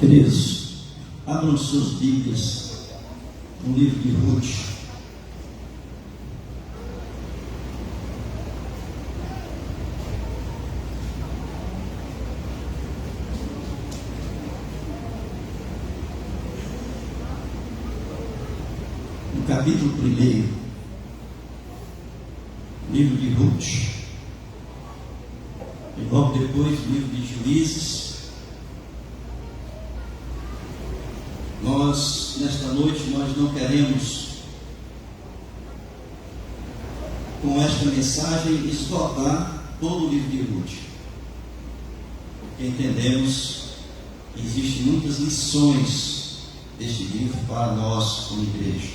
Queridos, abram suas Bíblias no livro de Ruth. No capítulo 1, livro de Ruth, e logo depois o livro de Juízes. Nesta noite, nós não queremos, com esta mensagem, esgotar todo o livro de Ruth, porque entendemos que existem muitas lições deste livro para nós, como igreja.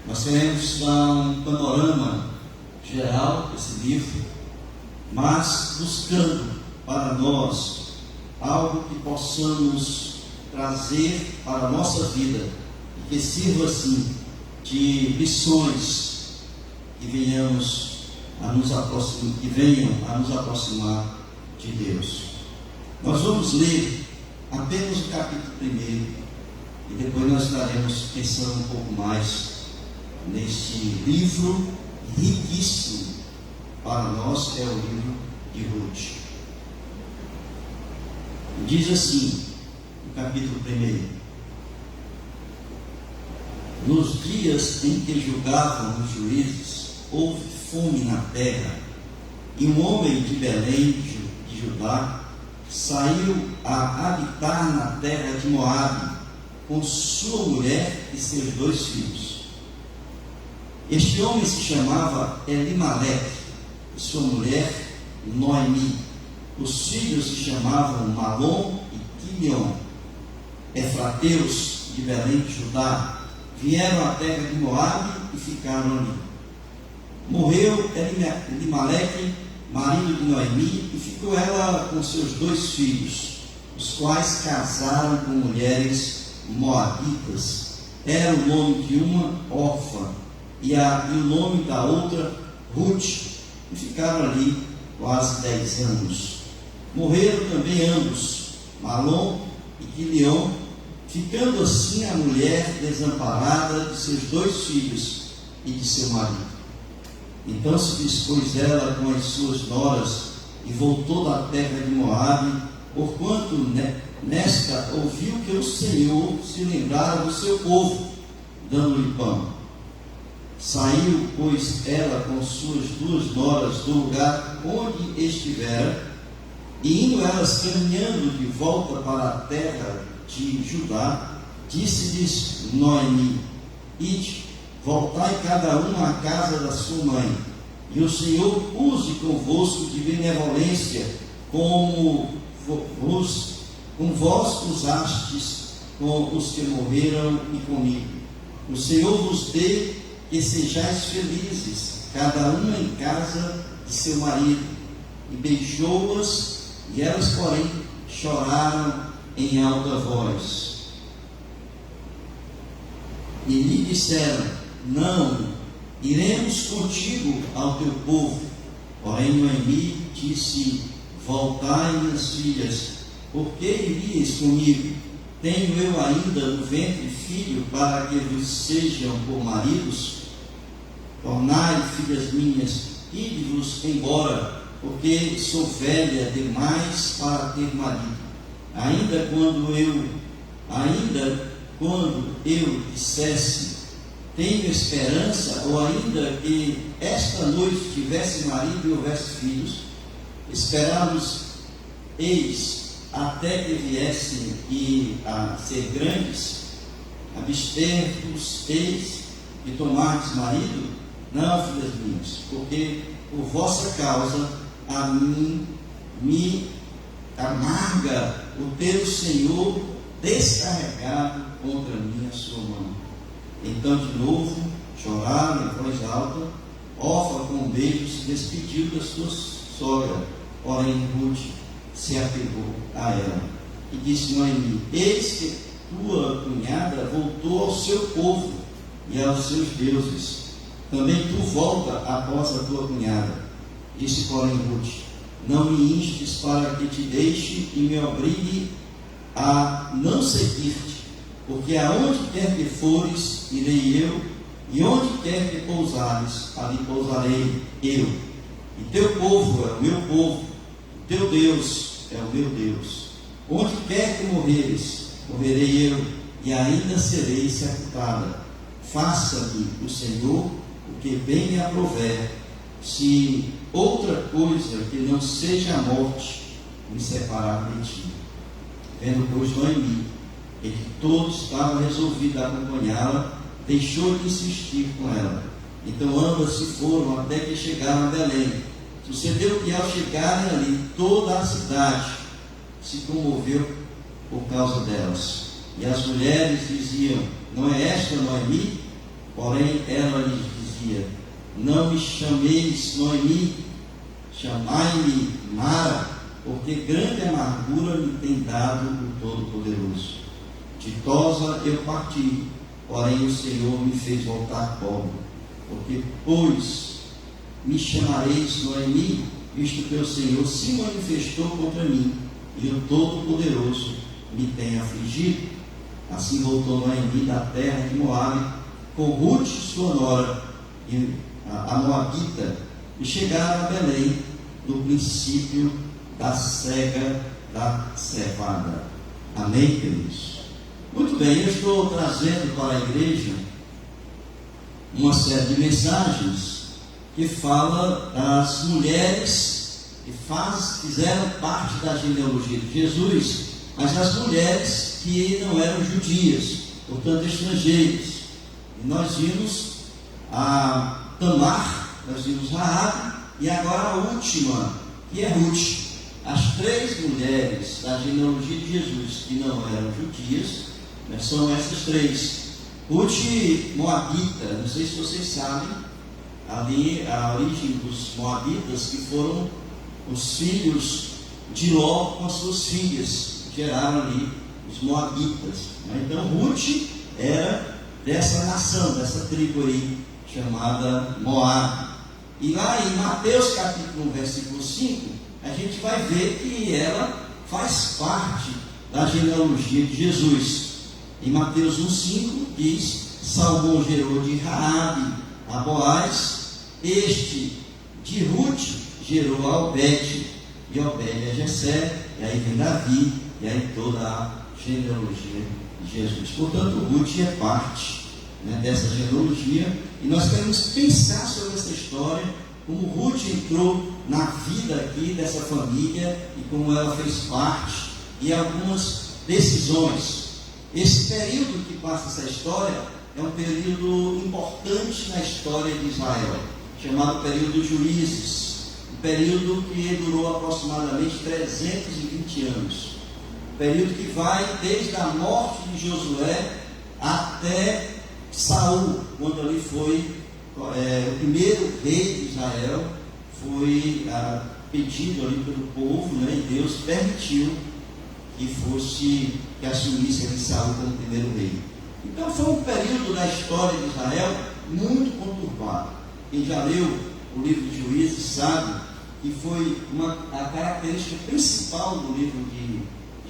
Nós queremos dar um panorama geral desse livro, mas buscando para nós algo que possamos trazer para a nossa vida e que sirva assim de lições que venham a nos aproximar de Deus. Nós vamos ler apenas o capítulo 1 e depois nós estaremos pensando um pouco mais neste livro riquíssimo para nós, que é o livro de Ruth. Diz assim, capítulo 1: Nos dias em que julgavam os juízes, houve fome na terra, e um homem de Belém, de Judá, saiu a habitar na terra de Moabe, com sua mulher e seus 2 filhos. Este homem se chamava Elimeleque, e sua mulher Noemi. Os filhos se chamavam Malom e Quilion. Efrateus de Belém de Judá vieram à terra de Moabe e ficaram ali. Morreu Elimeleque, marido de Noemi, e ficou ela com seus 2 filhos, os quais casaram com mulheres moabitas. Era o nome de uma Orfa e o nome da outra Ruth, e ficaram ali quase 10 anos. Morreram também ambos, Malom e Quilion, ficando assim a mulher desamparada de seus 2 filhos e de seu marido. Então se dispôs ela com as suas noras e voltou da terra de Moabe, porquanto nesta ouviu que o Senhor se lembrara do seu povo, dando-lhe pão. Saiu, pois, ela com suas 2 noras do lugar onde estivera, e indo elas caminhando de volta para a terra de Judá, disse-lhes Noemi: Ide, voltai cada uma à casa da sua mãe, e o Senhor use convosco de benevolência, como vós usastes com os que morreram e comigo. O Senhor vos dê que sejais felizes, cada uma em casa de seu marido. E beijou-as, e elas, porém, choraram em alta voz. E lhe disseram: Não, iremos contigo ao teu povo. Porém Noemi disse: Voltai, minhas filhas, por que iríeis comigo? Tenho eu ainda no ventre filho para que vos sejam por maridos? Tornai, filhas minhas, ide-vos embora, porque sou velha demais para ter marido. Ainda quando eu dissesse: tenho esperança, ou ainda que esta noite tivesse marido e houvesse filhos, esperamos, eis, até que viessem a ser grandes, abster-vos, eis, e tomardes marido? Não, filhas minhas, porque por vossa causa a mim me amarga o ter o Senhor descarregado contra mim a sua mão. Então de novo choraram em voz alta. Orfa com beijos se despediu da sua sogra, porém Ruth se apegou a ela e disse: Noemi, eis que tua cunhada voltou ao seu povo e aos seus deuses. Também tu volta após a tua cunhada. Disse, porém, Ruth: não me instes para que te deixe e me obrigue a não seguir-te, porque aonde quer que fores, irei eu, e onde quer que pousares, ali pousarei eu. E teu povo é o meu povo, o teu Deus é o meu Deus. Onde quer que morreres, morrerei eu, e ainda serei sepultada. Faça-me o Senhor o que bem me aprouver, se outra coisa que não seja a morte me separar de ti. Vendo, pois, Noemi, em que todo estava resolvido a acompanhá-la, deixou de insistir com ela. Então ambas se foram até que chegaram a Belém. Sucedeu que ao chegarem ali, toda a cidade se comoveu por causa delas. E as mulheres diziam: não é esta Noemi? Porém ela lhes dizia: não me chameis Noemi, chamai-me Mara, porque grande amargura me tem dado o Todo-Poderoso. Ditosa eu parti, porém o Senhor me fez voltar pobre. Porque, pois, me chamareis Noemi, visto que o Senhor se manifestou contra mim, e o Todo-Poderoso me tem afligido. Assim voltou Noemi da terra de Moabe, com Ruth, sua nora, e a Moabita, e chegaram a Belém, no princípio da cega da cevada. Amém, queridos? Muito bem, eu estou trazendo para a igreja uma série de mensagens que fala das mulheres que fizeram parte da genealogia de Jesus, mas as mulheres que não eram judias, portanto estrangeiras. E nós vimos a Tamar, nós vimos Raabe, e agora a última, que é Ruth. As três mulheres da genealogia de Jesus que não eram judias, são essas três. Ruth Moabita, não sei se vocês sabem, ali a origem dos Moabitas, que foram os filhos de Ló com as suas filhas, geraram ali os Moabitas. Então Ruth era dessa nação, dessa tribo aí, chamada Moabe. E lá em Mateus capítulo 1, versículo 5, a gente vai ver que ela faz parte da genealogia de Jesus. Em Mateus 1,5 diz: Salmão gerou de Raabe a Boaz, este de Ruth gerou a Obed, e Obed a Jessé, e aí vem Davi, e aí toda a genealogia de Jesus. Portanto, Ruth é parte, dessa genealogia, e nós queremos pensar sobre essa história, como Ruth entrou na vida aqui dessa família, e como ela fez parte, e algumas decisões. Esse período que passa essa história é um período importante na história de Israel, chamado período dos juízes, um período que durou aproximadamente 320 anos, um período que vai desde a morte de Josué até Saul, quando ali foi o primeiro rei de Israel, foi pedido ali pelo povo, e Deus permitiu que assumisse ali Saul como primeiro rei. Então foi um período da história de Israel muito conturbado. Quem já leu o livro de Juízes sabe que foi a característica principal do livro de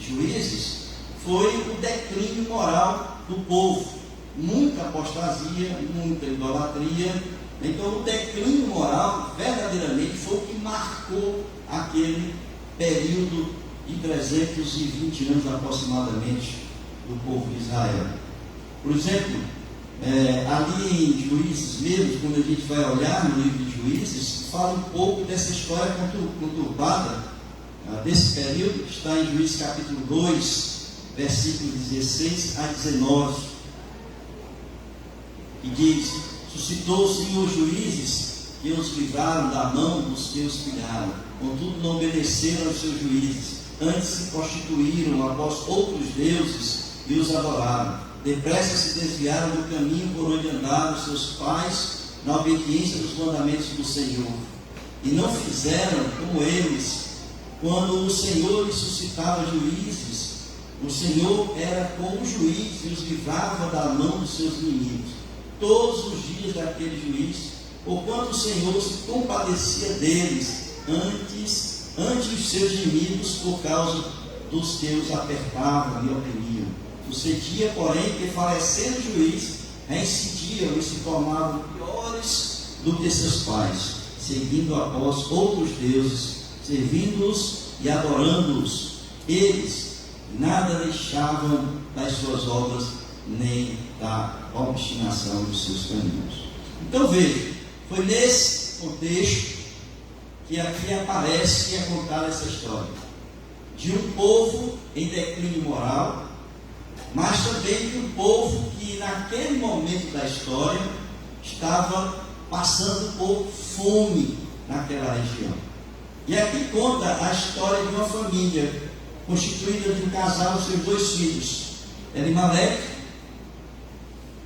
Juízes foi o declínio moral do povo. Muita apostasia, muita idolatria. Então o declínio moral verdadeiramente foi o que marcou aquele período de 320 anos aproximadamente do povo de Israel. Por exemplo, ali em Juízes mesmo, quando a gente vai olhar no livro de Juízes, fala um pouco dessa história conturbada desse período, que está em Juízes capítulo 2, versículos 16 a 19, que diz: suscitou o Senhor juízes que os livraram da mão dos que os pilharam, contudo não obedeceram aos seus juízes, antes se constituíram após outros deuses e os adoraram. Depressa se desviaram do caminho por onde andaram seus pais, na obediência dos mandamentos do Senhor. E não fizeram como eles, quando o Senhor lhes suscitava juízes. O Senhor era como juiz e os livrava da mão dos seus inimigos, todos os dias daquele juiz, porquanto o Senhor se compadecia deles ante os seus inimigos por causa dos que os apertavam e oprimiam. Sucedia, porém, que falecendo o juiz, reincidiam e se tornavam piores do que seus pais, seguindo após outros deuses, servindo-os e adorando-os. Eles nada deixavam das suas obras, nem da obstinação dos seus caminhos. Então veja, foi nesse contexto que aqui aparece e é contada essa história de um povo em declínio moral, mas também de um povo que naquele momento da história estava passando por fome naquela região. E aqui conta a história de uma família constituída de um casal e seus 2 filhos, Elimeleque,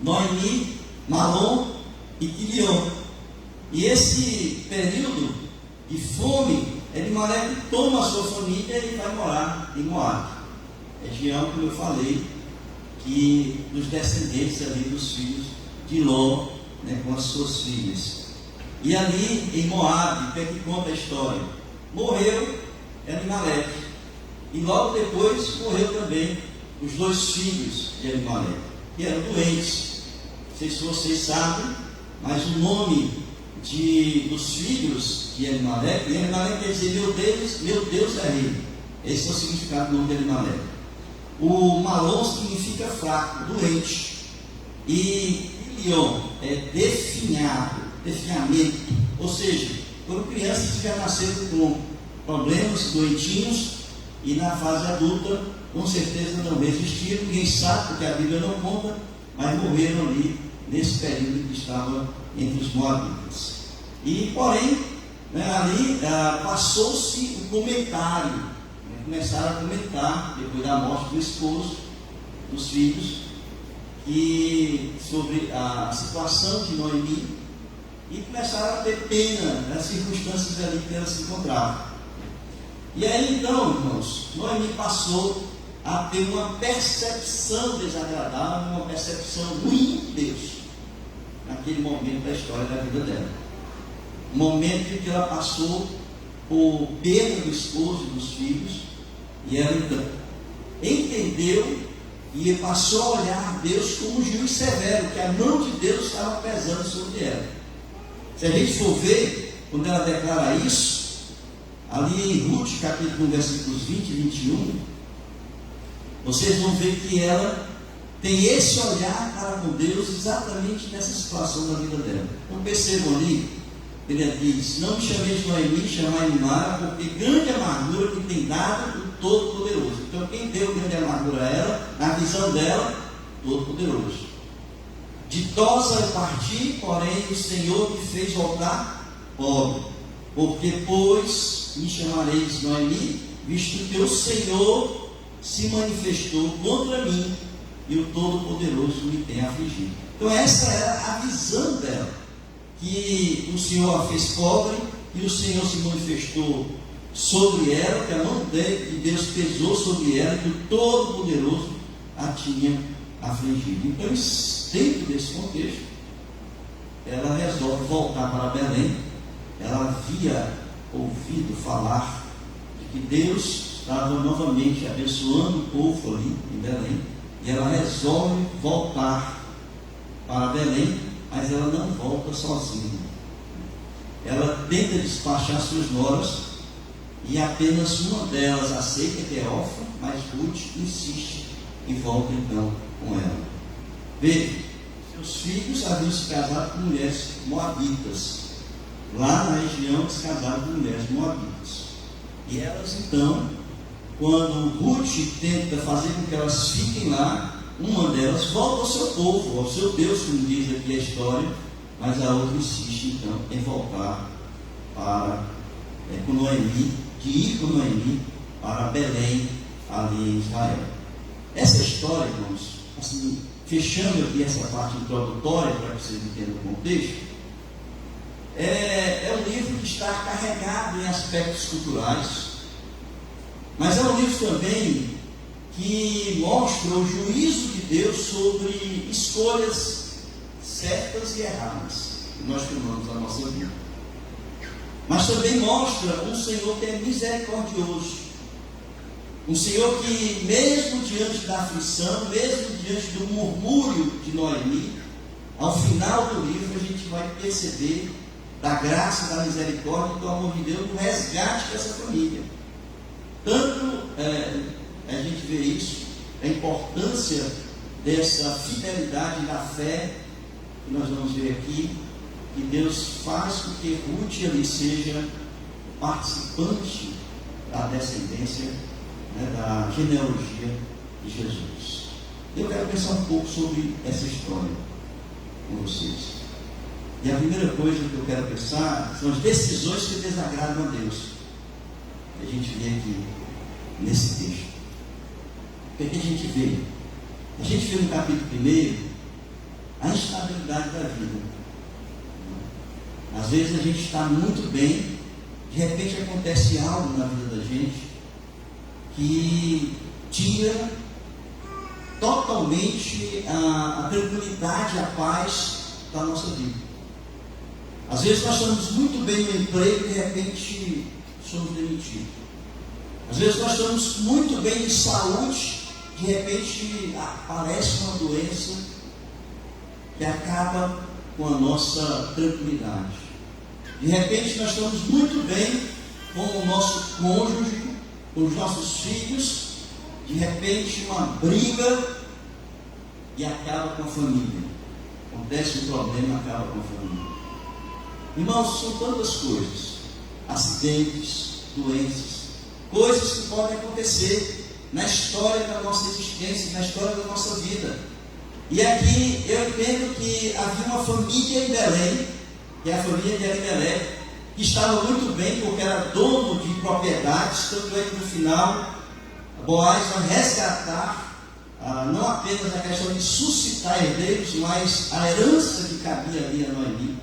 Noemi, Malom e Quilion. E esse período de fome, Elimeleque toma a sua família e vai morar em Moabe, região, como eu falei, que dos descendentes ali dos filhos de Ló, né, com as suas filhas. E ali em Moabe, que é que conta a história, morreu Elimeleque, e logo depois morreu também os 2 filhos de Elimeleque, que eram doentes. Não sei se vocês sabem, mas o nome dos filhos de Elimeleque, Elimeleque quer dizer meu Deus é rei. Esse é o significado do nome de Elimeleque. O Malom significa fraco, doente. E Quilion é definhamento. Ou seja, quando criança estiver nascendo com problemas, doentinhos, e na fase adulta, com certeza não resistiram, ninguém sabe, porque a Bíblia não conta, mas morreram ali, nesse período que estava entre os moabitas. E, porém, ali passou-se o comentário, começaram a comentar, depois da morte do esposo, dos filhos, sobre a situação de Noemi, e começaram a ter pena das circunstâncias ali que ela se encontrava. E aí então, irmãos, Noemi passou a ter uma percepção desagradável, uma percepção ruim de Deus, naquele momento da história da vida dela. Um momento em que ela passou por perda do esposo e dos filhos, e ela então entendeu e passou a olhar Deus como um juiz severo, que a mão de Deus estava pesando sobre ela. Se a gente for ver, quando ela declara isso, ali em Ruth, capítulo 1, versículos 20 e 21, vocês vão ver que ela tem esse olhar para com Deus exatamente nessa situação da vida dela. Então percebam ali, ele diz: não me chameis de Noemi, chamai-me Mara, porque grande amargura que tem dado o Todo-Poderoso. Então quem deu grande amargura a ela, na visão dela, Todo-Poderoso. Ditosa eu parti, porém o Senhor me fez voltar pobre. Porque, pois, me chamareis Noemi, visto que o Senhor se manifestou contra mim e o Todo-Poderoso me tem afligido. Então essa era a visão dela, que o Senhor a fez pobre e o Senhor se manifestou sobre ela, que a mão de Deus pesou sobre ela e o Todo-Poderoso a tinha afligido. Então, dentro desse contexto, ela resolve voltar para Belém. Ela havia ouvido falar de que Deus estava novamente abençoando o povo ali em Belém, e ela resolve voltar para Belém, mas ela não volta sozinha. Ela tenta despachar suas noras, e apenas uma delas aceita, que é órfã, mas Ruth insiste e volta então com ela. Veja, seus filhos haviam se casado com mulheres moabitas. Lá na região se casaram com mulheres moabitas. E elas então, quando Ruth tenta fazer com que elas fiquem lá, uma delas volta ao seu povo, ao seu Deus, como diz aqui a história, mas a outra insiste então em voltar para com Noemi, de ir com Noemi para Belém, ali em Israel. Essa história, irmãos, assim, fechando aqui essa parte introdutória para que vocês entendam o contexto, é um livro que está carregado em aspectos culturais, mas é um livro também que mostra o juízo de Deus sobre escolhas certas e erradas que nós tomamos na nossa vida. Mas também mostra um Senhor que é misericordioso, Um Senhor que, mesmo diante da aflição, mesmo diante do murmúrio de Noemi, ao final do livro a gente vai perceber da graça, da misericórdia e do amor de Deus no resgate dessa família. Tanto a gente vê isso, a importância dessa fidelidade da fé, que nós vamos ver aqui, que Deus faz com que Ruth ali seja participante da descendência, da genealogia de Jesus. Eu quero pensar um pouco sobre essa história com vocês. E a primeira coisa que eu quero pensar são as decisões que desagradam a Deus, que a gente vê aqui nesse texto. O que a gente vê? A gente vê no capítulo 1 a instabilidade da vida. Às vezes a gente está muito bem, de repente acontece algo na vida da gente que tira totalmente a tranquilidade, a paz da nossa vida. Às vezes nós estamos muito bem no emprego e de repente somos demitidos. Às vezes nós estamos muito bem de saúde, de repente aparece uma doença que acaba com a nossa tranquilidade. De repente nós estamos muito bem com o nosso cônjuge, com os nossos filhos, de repente uma briga e acaba com a família. Acontece um problema e acaba com a família. Irmãos, são tantas coisas, acidentes, doenças, coisas que podem acontecer na história da nossa existência, na história da nossa vida. E aqui eu entendo que havia uma família em Belém, que é a família de Elimelec, que estava muito bem porque era dono de propriedades, tanto é que no final Boaz vai resgatar não apenas a questão de suscitar herdeiros, mas a herança que cabia ali a Noemi,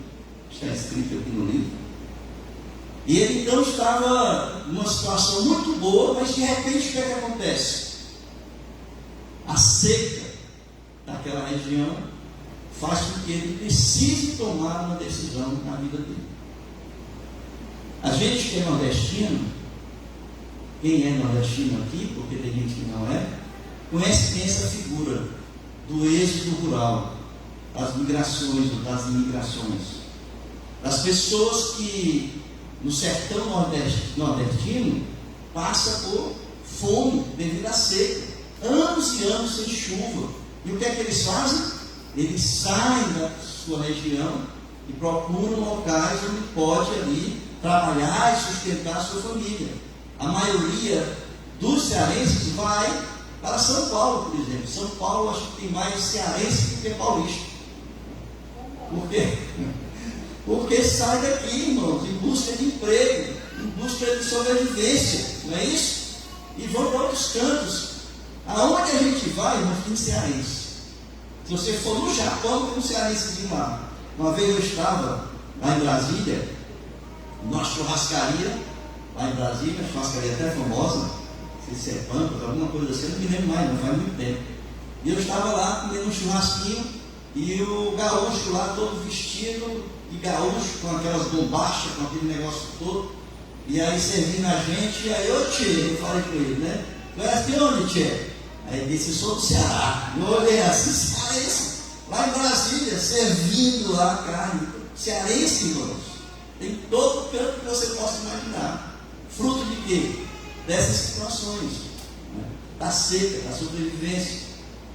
está escrito aqui no livro. E ele então estava numa situação muito boa, mas de repente o que é que acontece? A seca daquela região faz com que ele precise tomar uma decisão na vida dele. A gente que é nordestino, quem é nordestino aqui, porque tem gente que não é, conhece bem essa figura do êxodo rural, das migrações, das imigrações, das pessoas que no sertão nordestino passa por fome devido à seca, anos e anos sem chuva. E o que é que eles fazem? Eles saem da sua região e procuram locais onde pode ali trabalhar e sustentar a sua família. A maioria dos cearenses vai para São Paulo, por exemplo. São Paulo acho que tem mais cearense do que paulista. Por quê? Porque sai daqui, irmãos, em busca de emprego, em busca de sobrevivência, não é isso? E vão para outros cantos. Aonde a gente vai, irmãos, tem cearense. Se você for no Japão, tem um cearensezinho lá. Uma vez eu estava lá em Brasília, numa churrascaria, lá em Brasília, a churrascaria até famosa, não sei se é Pampas, alguma coisa assim, eu não me lembro mais, não faz muito tempo. E eu estava lá comendo um churrasquinho, e o gaúcho lá todo vestido de gaúcho, com aquelas bombachas, com aquele negócio todo, e aí servindo a gente, e aí, ô tchê, eu falei com ele, né? Tu és de onde, tchê? Aí ele disse, sou do Ceará. Eu olhei assim, cearense, lá em Brasília, servindo lá a carne, cearense, irmãos. Tem todo canto que você possa imaginar. Fruto de quê? Dessas situações, né? Da seca, da sobrevivência.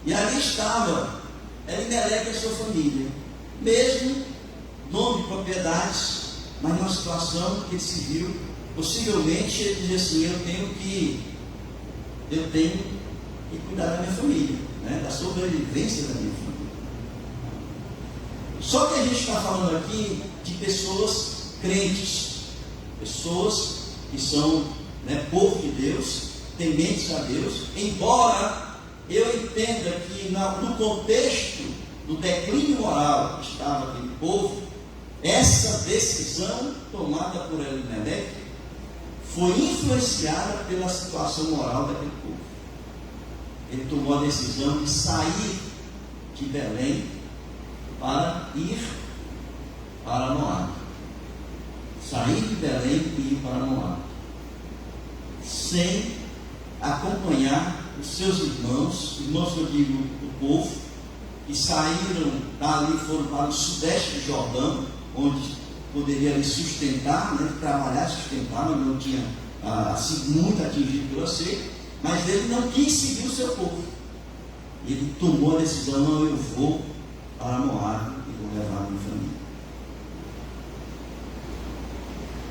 E ali estava Elimelec e a sua família, mesmo dono de propriedades, mas numa situação que ele se viu, possivelmente ele dizia assim, eu tenho que cuidar da minha família, né? Da sobrevivência da minha família. Só que a gente está falando aqui de pessoas crentes, pessoas que são, né, povo de Deus, tementes a Deus, embora eu entenda que no contexto do declínio moral que estava aquele povo, essa decisão tomada por Elimelec foi influenciada pela situação moral daquele povo. Ele tomou a decisão de sair de Belém para ir para Moabe. Sair de Belém e ir para Moabe, sem acompanhar os seus irmãos que eu digo, o povo, que saíram dali, foram para o sudeste do Jordão, onde poderia ali sustentar, né, trabalhar, sustentar, mas não tinha assim, muito atingido pela seca, mas ele não quis seguir o seu povo. Ele tomou a decisão: não, eu vou para Moabe e vou levar a minha família.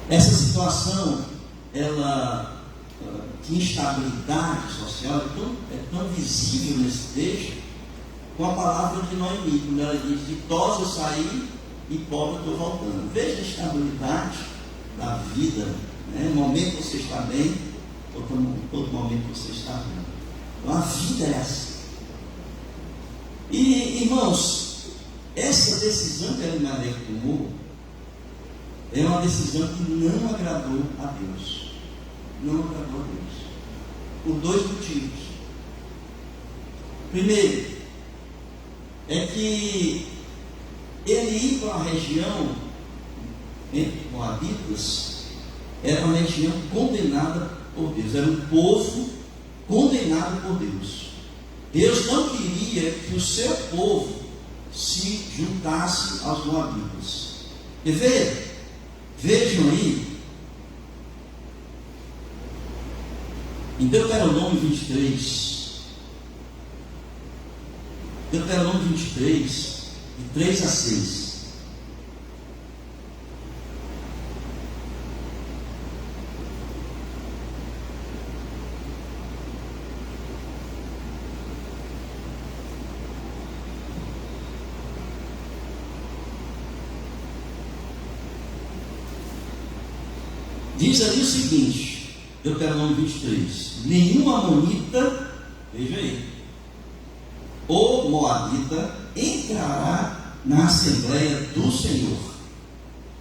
Essa situação, ela, de instabilidade social, é tão visível nesse texto, com a palavra de Noemi, quando ela diz: ditosa eu saí e pobre eu estou voltando. Veja a instabilidade da vida, né? No momento você está bem, todo momento você está bem. Então a vida é assim. E, irmãos, essa decisão que Elimelec tomou é uma decisão que não agradou a Deus. Não agradou a Deus. Por dois motivos. Primeiro, é que ele ir para uma região entre Moabitas era uma região condenada por Deus. Era um povo condenado por Deus. Deus não queria que o seu povo se juntasse aos Moabitas. Quer ver? Vejam aí, em Deuteronômio 23, Deuteronômio 23, de 3 a 6. Diz ali o seguinte, Deuteronômio 23: nenhum amonita, veja aí, ou moabita entrará na Assembleia do Senhor,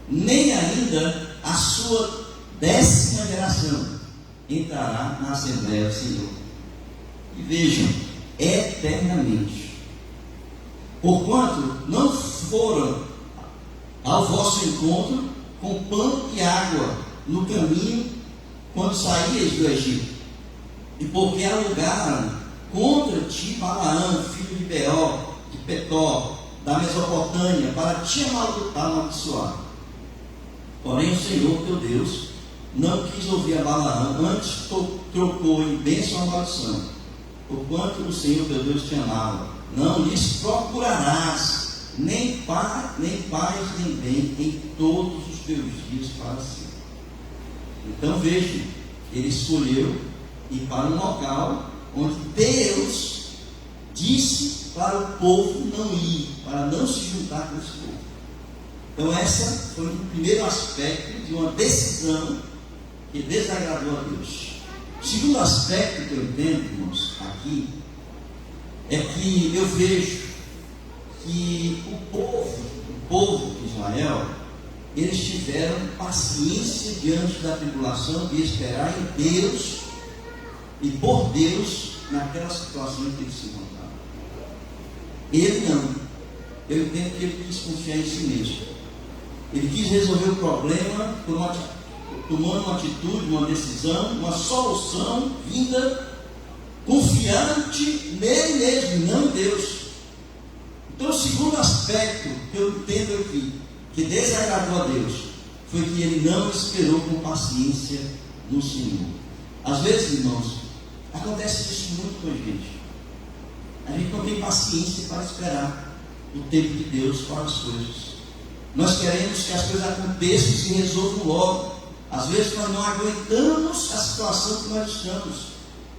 nem ainda a sua 10ª geração entrará na Assembleia do Senhor. E vejam, eternamente, porquanto não foram ao vosso encontro com pão e água no caminho quando saías do Egito, e porque alugaram contra ti Balaão, filho de Beor, de Petó, da Mesopotâmia, para te amaldiçoar. Porém o Senhor teu Deus não quis ouvir a Balaão, antes trocou em bênção a maldição. Porquanto o Senhor teu Deus te amava, não lhes procurarás nem paz nem bem em todos os teus dias para sempre. Então vejam, ele escolheu ir para um local onde Deus disse para o povo não ir, para não se juntar com esse povo. Então esse foi o primeiro aspecto de uma decisão que desagradou a Deus. O segundo aspecto que eu entendo, irmãos, aqui, é que eu vejo que o povo de Israel, eles tiveram paciência diante da tribulação de esperar em Deus e por Deus naquela situação em que eles se encontravam. Ele não. Eu entendo que ele quis confiar em si mesmo. Ele quis resolver o problema tomando uma atitude, uma decisão, uma solução vinda confiante nele mesmo, não em Deus. Então o segundo aspecto que eu entendo aqui, que desagradou a Deus, foi que ele não esperou com paciência no Senhor. Às vezes, irmãos, acontece isso muito com a gente. A gente não tem paciência para esperar o tempo de Deus para as coisas. Nós queremos que as coisas aconteçam e se resolvam logo. Às vezes nós não aguentamos a situação que nós estamos.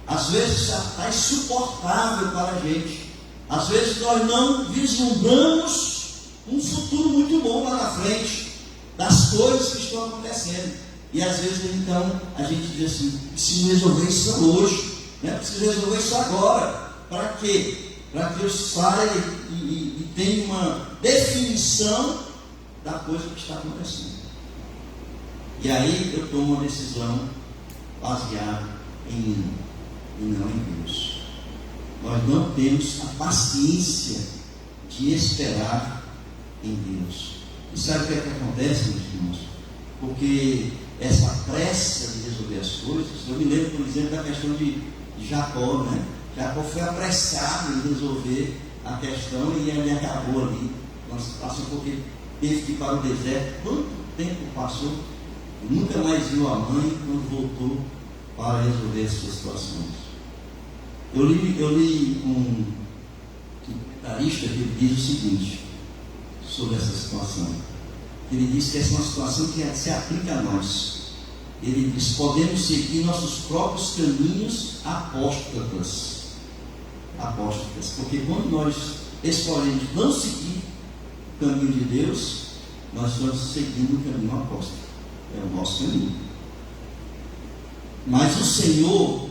Às vezes já está insuportável para a gente. Às vezes nós não vislumbramos um futuro muito bom lá na frente das coisas que estão acontecendo. E às vezes então a gente diz assim: preciso resolver isso hoje, né? Preciso resolver isso agora. Para quê? Para que eu saia e tenha uma definição da coisa que está acontecendo. E aí eu tomo uma decisão baseada em mim e não em Deus. Nós não temos a paciência de esperar em Deus. E sabe o que é que acontece, meus irmãos? Porque essa pressa de resolver as coisas Eu me lembro, por exemplo, da questão de Jacó, né? Jacó foi apressado em resolver a questão e ele acabou ali, uma situação, porque teve que ir para o deserto. Quanto tempo passou? Nunca mais viu a mãe quando voltou para resolver essas situações. Eu li um comentarista que ele diz o seguinte sobre essa situação. Ele diz que essa é uma situação que se aplica a nós. Ele diz: podemos seguir nossos próprios caminhos apóstatas, porque quando nós escolhemos não seguir o caminho de Deus, nós estamos seguindo o caminho apóstata. É o nosso caminho. Mas o Senhor,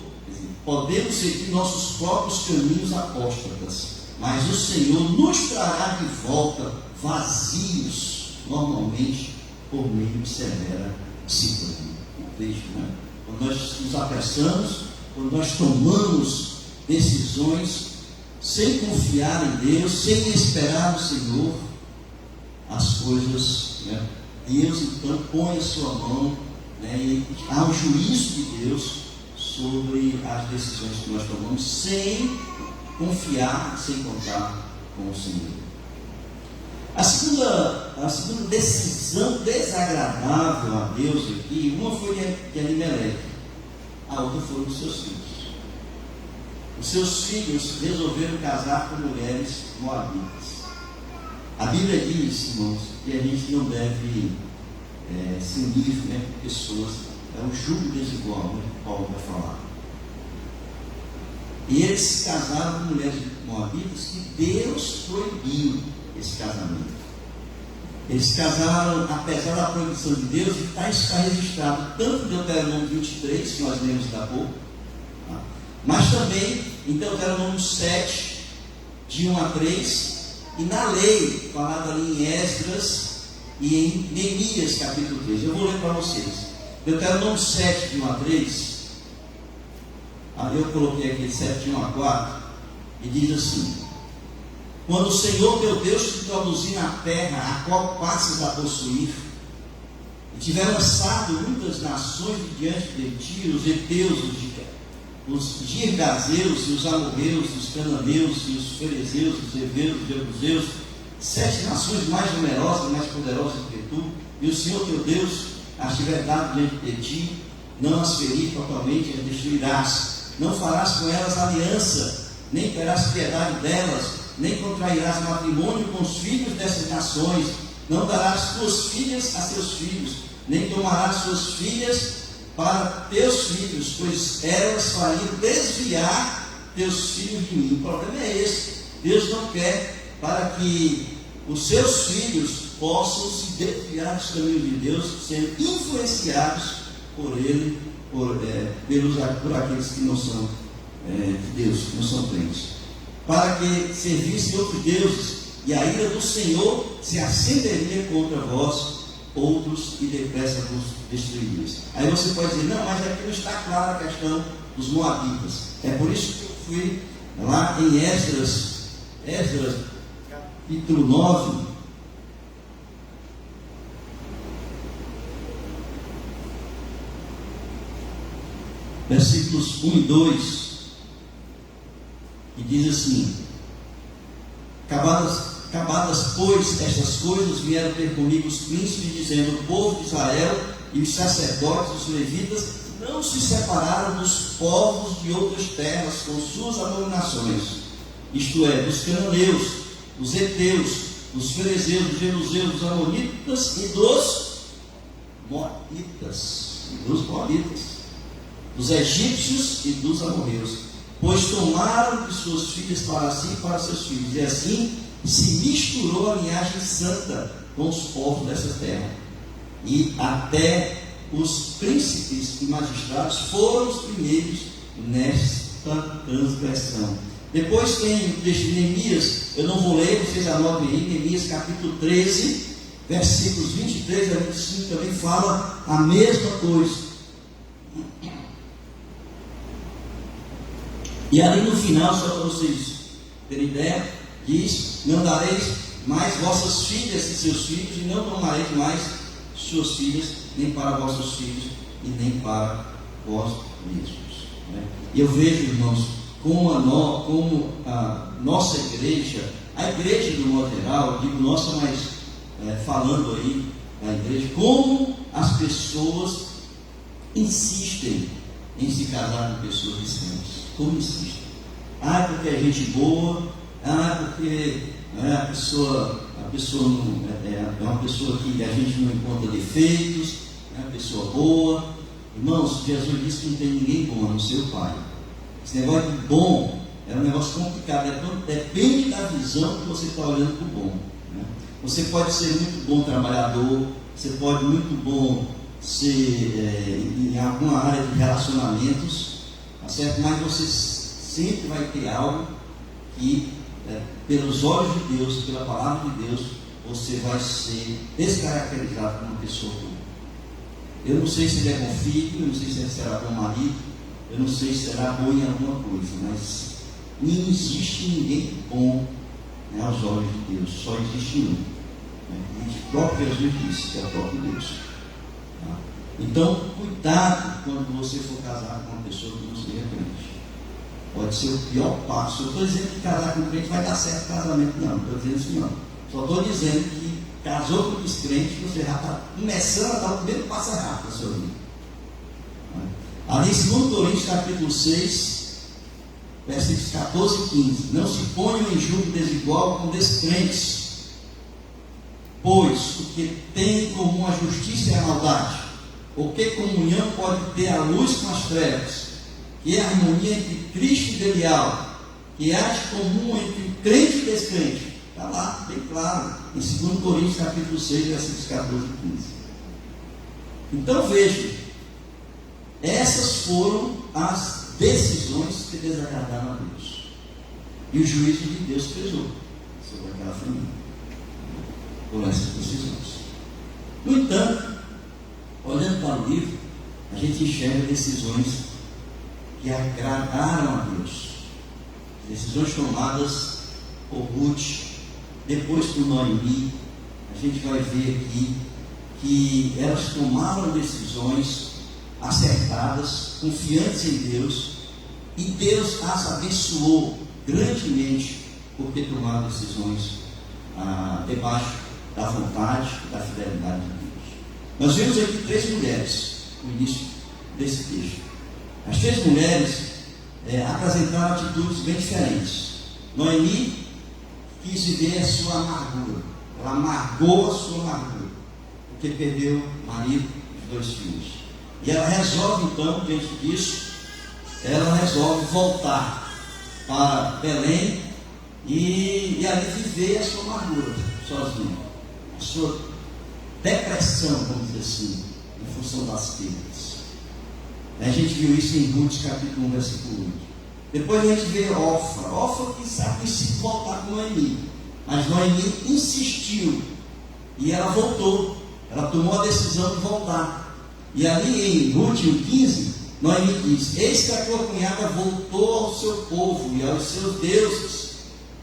podemos seguir nossos próprios caminhos apóstatas, mas o Senhor nos trará de volta vazios, normalmente por meio de severa disciplina. Veja, né? Quando nós nos apressamos, quando nós tomamos decisões sem confiar em Deus, sem esperar no Senhor, as coisas, né? Deus então põe a sua mão, né? E há um juízo de Deus sobre as decisões que nós tomamos, sem confiar, sem contar com o Senhor. A segunda decisão desagradável a Deus aqui, uma foi de Elimelec, a outra foi dos seus filhos. Os seus filhos resolveram casar com mulheres moabitas. A Bíblia diz, irmãos, que a gente não deve se unir, né, com pessoas, é um jugo desigual, né, que Paulo vai falar. E eles se casaram com mulheres moabitas que Deus proibiu esse casamento. Eles casaram, apesar da proibição de Deus, e está registrado tanto em Deuteronômio 23, que nós lemos há pouco, tá? Mas também em Deuteronômio 7, de 1 a 3, e na lei, falada ali em Esdras e em Neemias, capítulo 3. Eu vou ler para vocês. Deuteronômio 7, de 1 a 3, eu coloquei aqui 7, de 1 a 4, e diz assim: quando o Senhor teu Deus te introduzir na terra a qual passas a possuir, e tiver lançado muitas nações diante de ti, os heteus, os girgazeus, e os amorreus, os cananeus, e os ferezeus, os heveus, os jebuseus, 7 nações mais numerosas e mais poderosas do que tu, e o Senhor teu Deus as tiver dado diante de ti, não as ferir totalmente, as destruirás. Não farás com elas aliança, nem terás piedade delas, nem contrairás matrimônio com os filhos dessas nações, não darás tuas filhas a seus filhos, nem tomarás suas filhas para teus filhos, pois elas fariam desviar teus filhos de mim. O problema é esse: Deus não quer para que os seus filhos possam se desviar dos caminhos de Deus, sendo influenciados por Ele, por aqueles que não são de Deus, que não são crentes, para que servissem outros deuses, e a ira do Senhor se acenderia contra vós outros, e depressa vos destruiríeis. Aí você pode dizer: não, mas aqui não está clara a questão dos moabitas. É por isso que eu fui lá em Esdras capítulo 9, versículos 1 e 2, e diz assim: acabadas, pois, estas coisas, vieram ter comigo os príncipes, dizendo: o povo de Israel e os sacerdotes, os levitas, não se separaram dos povos de outras terras com suas abominações, isto é, dos cananeus, dos heteus, dos ferezeus, dos jebuseus, dos amonitas e dos moabitas, dos egípcios e dos amorreus, pois tomaram de suas filhas para si e para seus filhos, e assim se misturou a linhagem santa com os povos dessa terra, e até os príncipes e magistrados foram os primeiros nesta transgressão. Depois tem o texto de Neemias, eu não vou ler, vocês anotem aí, Neemias capítulo 13, versículos 23 a 25, também fala a mesma coisa. E ali no final, só para vocês terem ideia, diz: não dareis mais vossas filhas e seus filhos, e não tomareis mais suas filhas, nem para vossos filhos, e nem para vós mesmos. Né? E eu vejo, irmãos, como a nossa igreja, a igreja do modo geral, eu digo nossa, mas falando aí da igreja, como as pessoas insistem em se casar com pessoas recentes. Como insistem? Porque é gente boa, porque a pessoa não, é uma pessoa que a gente não encontra defeitos, é uma pessoa boa. Irmãos, Jesus disse que não tem ninguém bom, a não ser o Pai. Esse negócio de bom é um negócio complicado, depende da visão que você está olhando para o bom. Né? Você pode ser muito bom trabalhador, você pode muito bom ser em alguma área de relacionamentos, tá certo? Mas você sempre vai ter algo que, pelos olhos de Deus, pela palavra de Deus, você vai ser descaracterizado como uma pessoa boa. Eu não sei se ele é bom filho, eu não sei se ele será bom marido, eu não sei se será bom em alguma coisa, mas não existe ninguém bom, né, aos olhos de Deus, só existe um. Né? E o próprio Jesus disse que é o próprio Deus. Tá? Então, cuidado quando você for casar com uma pessoa que não seja crente. Pode ser o pior passo. Eu estou dizendo que casar com crente vai dar certo o casamento, não estou dizendo isso não. Só estou dizendo que casou com descrente, você já está começando a dar o primeiro passo errado na sua vida. Ali em 2 Coríntios capítulo 6, versículos 14 e 15: não se ponham em julgo desigual com descrentes, pois o que tem em comum a justiça e a maldade, ou que comunhão pode ter a luz com as trevas? Que é a harmonia entre Cristo e Belial? Que há de comum entre crente e descrente? Está lá, bem claro, em 2 Coríntios capítulo 6, versículos 14 e 15. Então veja, essas foram as decisões que desagradaram a Deus, e o juízo de Deus pesou sobre aquela família por essas decisões. No entanto, olhando para o livro, a gente enxerga decisões que agradaram a Deus, decisões tomadas por Ruth, depois por Noemi. A gente vai ver aqui que elas tomaram decisões acertadas, confiantes em Deus, e Deus as abençoou grandemente porque tomaram decisões debaixo da vontade e da fidelidade de Deus. Nós vemos aqui 3 mulheres no início desse texto. As 3 mulheres apresentaram atitudes bem diferentes. Noemi quis viver a sua amargura, ela amargou a sua amargura, porque perdeu o marido e os 2 filhos. E ela resolve então, diante disso, ela resolve voltar para Belém e ali viver a sua amargura sozinha, a sua depressão, vamos dizer assim, em função das perdas. A gente viu isso em Ruth capítulo 1, versículo 8. Depois a gente vê Orfa que sabe se voltar com Noemi, mas Noemi insistiu e ela voltou, ela tomou a decisão de voltar. E ali em Ruth 15, Noemi diz: eis que a tua cunhada voltou ao seu povo e aos seus deuses,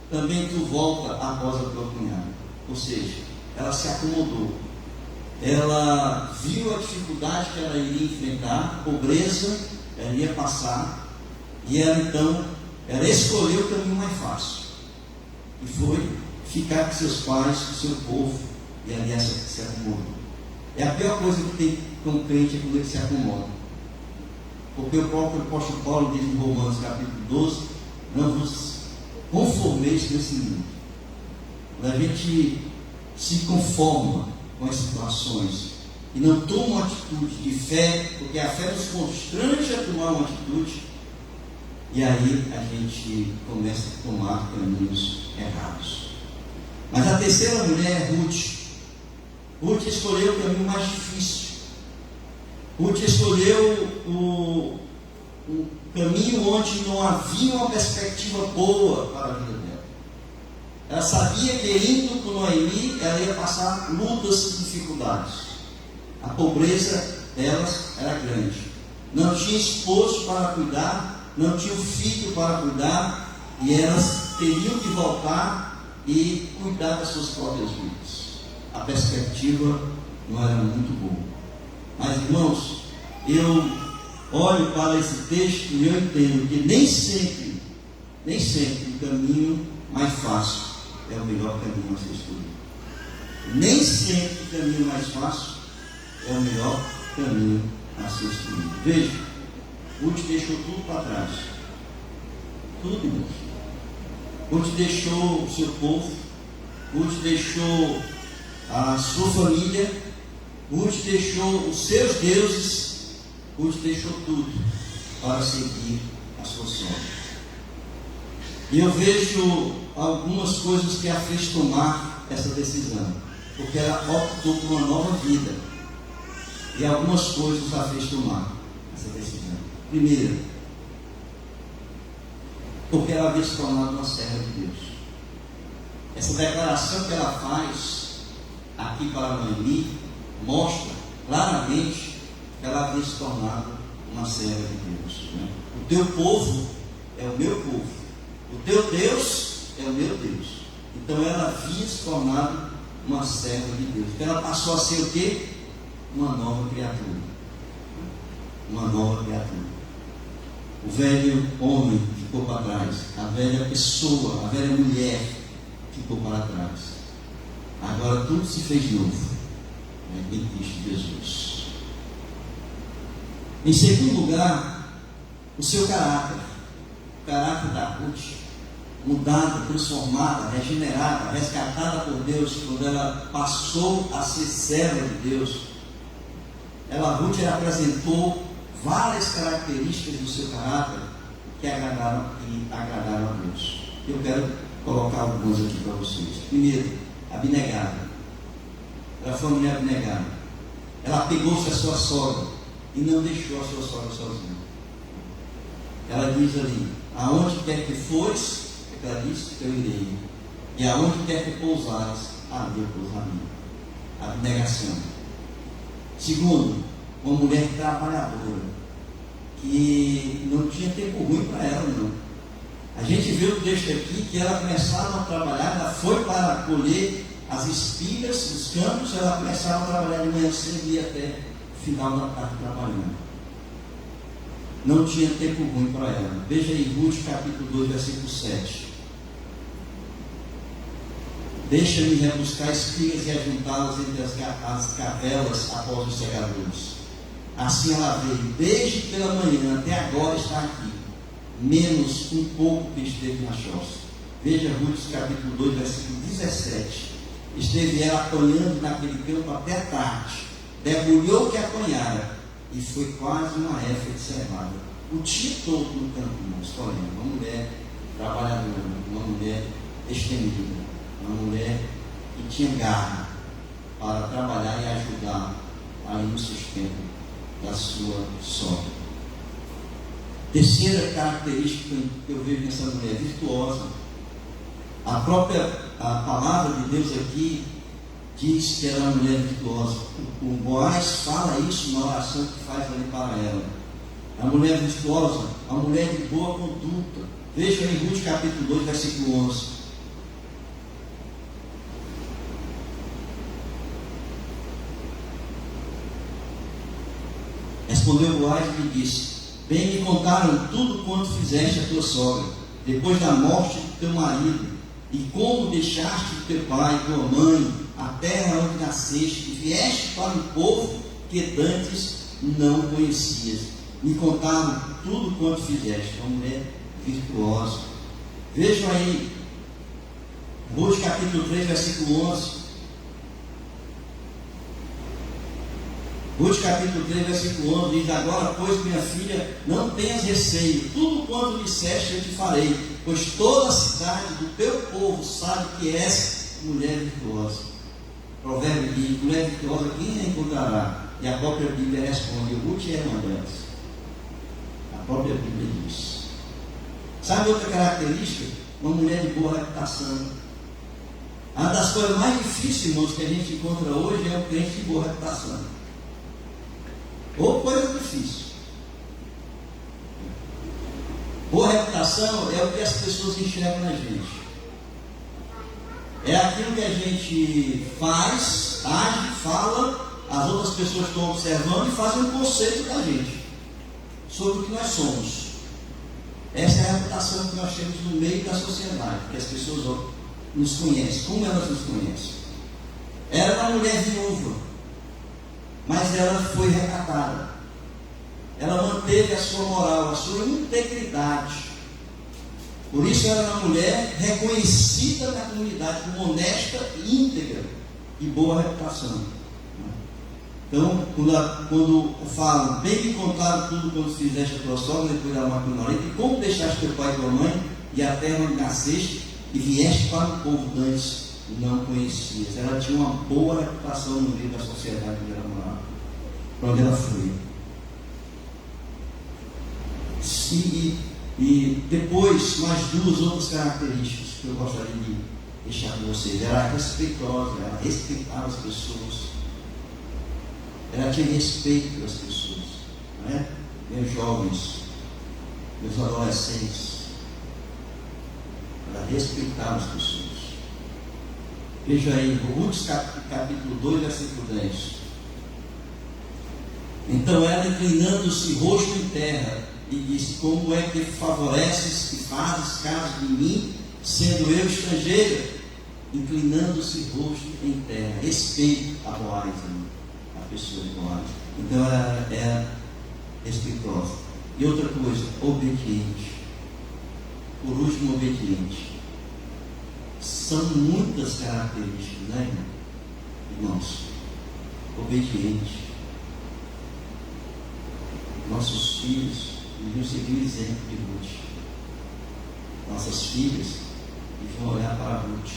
também tu volta após a tua cunhada. Ou seja, ela se acomodou, ela viu a dificuldade que ela iria enfrentar, a pobreza ela ia passar, e ela então, ela escolheu o caminho mais fácil, e foi ficar com seus pais, com seu povo, e ali ela se acomodou. É a pior coisa que tem com o crente, é quando ele se acomoda, porque o próprio apóstolo Paulo diz em Romanos capítulo 12: não vos conformeis com esse mundo. Quando a gente se conforma com as situações e não toma uma atitude de fé, porque a fé nos constrange a tomar uma atitude, e aí a gente começa a tomar caminhos errados. Mas a terceira mulher é Ruth. Ruth escolheu o caminho mais difícil. Ruth escolheu o caminho onde não havia uma perspectiva boa para a vida dela. Ela sabia que indo com Noemi, ela ia passar lutas e dificuldades. A pobreza delas era grande. Não tinha esposo para cuidar, não tinha filho para cuidar, e elas teriam que voltar e cuidar das suas próprias vidas. A perspectiva não era muito boa. Mas, irmãos, eu olho para esse texto e eu entendo que nem sempre o caminho mais fácil é o melhor caminho a ser escolhido. Nem sempre o caminho mais fácil é o melhor caminho a ser escolhido. Veja, Ruth deixou tudo para trás. Tudo, irmãos. Ruth deixou o seu povo, Ruth deixou a sua família, Ruth deixou os seus deuses, Ruth deixou tudo para seguir a sua sogra. E eu vejo algumas coisas que a fez tomar essa decisão, porque ela optou por uma nova vida. E algumas coisas a fez tomar essa decisão. Primeiro, porque ela havia se tornado uma serva de Deus. Essa declaração que ela faz aqui para Noemi mostra claramente que ela havia se tornado uma serva de Deus, né? O teu povo é o meu povo, o teu Deus é o meu Deus. Então ela havia se tornado uma serva de Deus. Então ela passou a ser o quê? Uma nova criatura. Uma nova criatura. O velho homem ficou para trás, a velha pessoa, a velha mulher ficou para trás. Agora tudo se fez novo, né, em Cristo Jesus. Em segundo lugar, o seu caráter, o caráter da Ruth, mudada, transformada, regenerada, resgatada por Deus, quando ela passou a ser serva de Deus. Ruth apresentou várias características do seu caráter que agradaram a Deus. Eu quero colocar algumas aqui para vocês. Primeiro, abnegada. Ela foi uma mulher abnegada. Ela pegou-se a sua sogra e não deixou a sua sogra sozinha. Ela diz ali: aonde quer que fores, ela disse, eu irei. E aonde quer que pousares, ali eu pousarei. Abnegação. Segundo, uma mulher trabalhadora, que não tinha tempo ruim para ela, não. A gente vê o texto aqui que ela começava a trabalhar, ela foi para colher as espigas dos campos, ela começava a trabalhar de manhã cedo e até o final da tarde trabalhando. Não tinha tempo ruim para ela. Veja aí Ruth capítulo 2, versículo 7. Deixa-me rebuscar espigas e ajuntá-las entre as cavelas após os segadores. Assim ela veio, desde pela manhã até agora está aqui, menos um pouco que esteve na choça. Veja Ruth capítulo 2, versículo 17. Esteve ela apanhando naquele campo até tarde, debulhou o que apanhara, e foi quase uma éfa de cevada. O dia todo no campo, irmãos, colhendo. Uma mulher trabalhadora, uma mulher destemida, uma mulher que tinha garra para trabalhar e ajudar aí no sustento da sua sogra. Terceira característica que eu vejo nessa mulher, virtuosa. A palavra de Deus aqui diz que ela é uma mulher virtuosa. O Boaz fala isso na oração que faz ali para ela. A mulher virtuosa, a mulher de boa conduta. Veja em Ruth capítulo 2, versículo 11. Respondeu Boaz e lhe disse: bem me contaram tudo quanto fizeste a tua sogra, depois da morte do teu marido, e como deixaste teu pai, tua mãe, a terra onde nasceste, e vieste para um povo que dantes não conhecias. Me contaram tudo quanto fizeste. Uma mulher virtuosa. Vejam aí, Ruth capítulo 3, versículo 11. Ruth capítulo 3, versículo 11 diz: agora, pois, minha filha, não tenhas receio, tudo quanto disseste eu te farei, pois toda a cidade do teu povo sabe que és mulher virtuosa. Provérbio diz: mulher virtuosa quem a encontrará? E a própria Bíblia responde: Ruth é uma delas. A própria Bíblia diz. Sabe outra característica? Uma mulher de boa reputação. Uma das coisas mais difíceis, irmãos, que a gente encontra hoje é o crente de boa reputação. Ou coisa difícil. Boa reputação é o que as pessoas enxergam na gente. É aquilo que a gente faz, age, fala, as outras pessoas estão observando e fazem um conceito da gente. sobre o que nós somos. Essa é a reputação que nós temos no meio da sociedade, que as pessoas nos conhecem. Como elas nos conhecem? Era uma mulher viúva, mas ela foi recatada. Ela manteve a sua moral, a sua integridade. Por isso ela era uma mulher reconhecida na comunidade como honesta e íntegra, de boa reputação. Então, quando falam, bem que contaram tudo quando fizeste a tua sogra, depois da morte do marido, e como deixaste teu pai e tua mãe, e a terra onde nasceste, e vieste para o povo dantes, não conhecias. Ela tinha uma boa reputação no meio da sociedade onde ela morava, para onde ela foi. E depois, mais duas outras características que eu gostaria de deixar com vocês. Ela era respeitosa, ela respeitava as pessoas. Ela tinha respeito pelas pessoas, não é? Meus jovens, meus adolescentes, ela respeitava as pessoas. Veja aí, Ruth capítulo 2, versículo 10. Então ela, inclinando-se rosto em terra, e disse: como é que favoreces e fazes caso de mim, sendo eu estrangeira? Inclinando-se rosto em terra. Respeito a Boaz, a pessoa de Boaz. Então ela era respeitosa. E outra coisa, obediente. Por último, obediente. São muitas características, né, irmãos? Obediente. Nossos filhos deviam seguir o exemplo de Ruth. Nossas filhas deviam olhar para Ruth.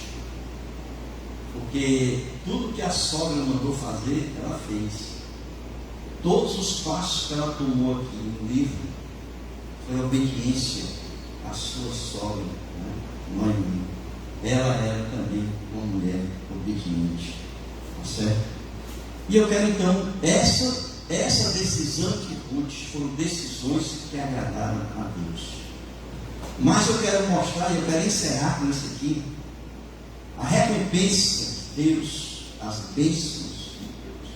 Porque tudo que a sogra mandou fazer, ela fez. Todos os passos que ela tomou aqui no livro foi a obediência à sua sogra, né? Mãe. Ela era também uma mulher obediente. Tá certo? E eu quero então, essa decisão de Ruth foram decisões que agradaram a Deus. Mas eu quero mostrar, e eu quero encerrar com isso aqui, a recompensa de Deus, as bênçãos de Deus,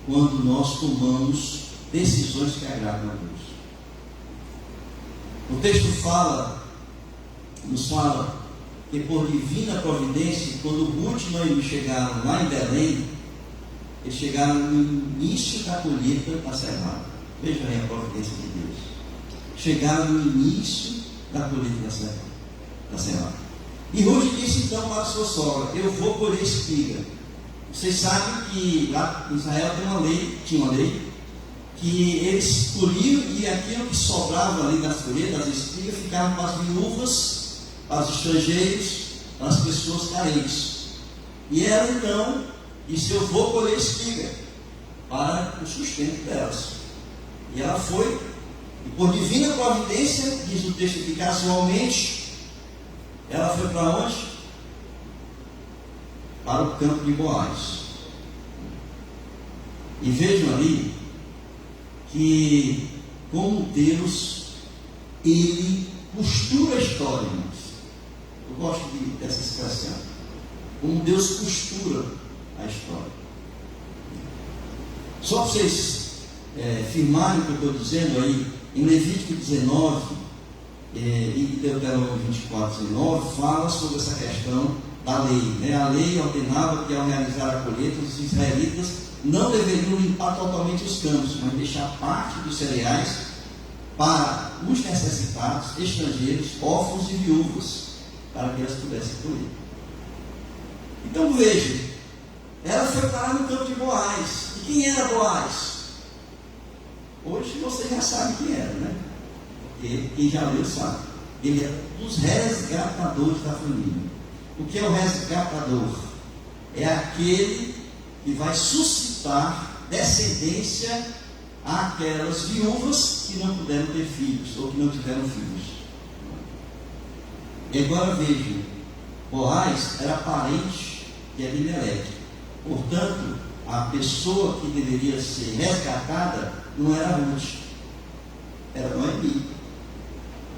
quando nós tomamos decisões que agradam a Deus. O texto nos fala que por divina providência, quando Ruth e Noemi chegaram lá em Belém, eles chegaram no início da colheita da cevada. Veja aí a providência de Deus. Chegaram no início da colheita da cevada. E Ruth disse então para a sua sogra: eu vou colher espiga. Vocês sabem que lá em Israel tinha uma lei, que eles colhiam e aquilo que sobrava ali das colheitas, das espigas, ficava para as viúvas, para os estrangeiros, para as pessoas carentes. E ela então disse: eu vou colher espiga para o sustento delas. E ela foi, e por divina providência, diz o texto que casualmente, ela foi para onde? Para o campo de Boaz. E vejam ali que como Deus, Ele costura a história, irmãos. Eu gosto dessa expressão. Como Deus costura a história. Só para vocês firmarem o que eu estou dizendo aí, em Levítico 19 e Deuteronômio 24, 19, fala sobre essa questão da lei, né? A lei ordenava que ao realizar a colheita, os israelitas não deveriam limpar totalmente os campos, mas deixar parte dos cereais para os necessitados, estrangeiros, órfãos e viúvas, para que elas pudessem colher. Então veja, ela foi parar no campo de Boaz. E quem era Boaz? Hoje você já sabe quem era, né? Porque quem já leu sabe. Ele é dos resgatadores da família. O que é o resgatador? É aquele que vai suscitar descendência àquelas viúvas que não puderam ter filhos ou que não tiveram filhos. E agora vejam, Boaz era parente de Abimeleque. Portanto, a pessoa que deveria ser resgatada não era Ruth, era Noemi,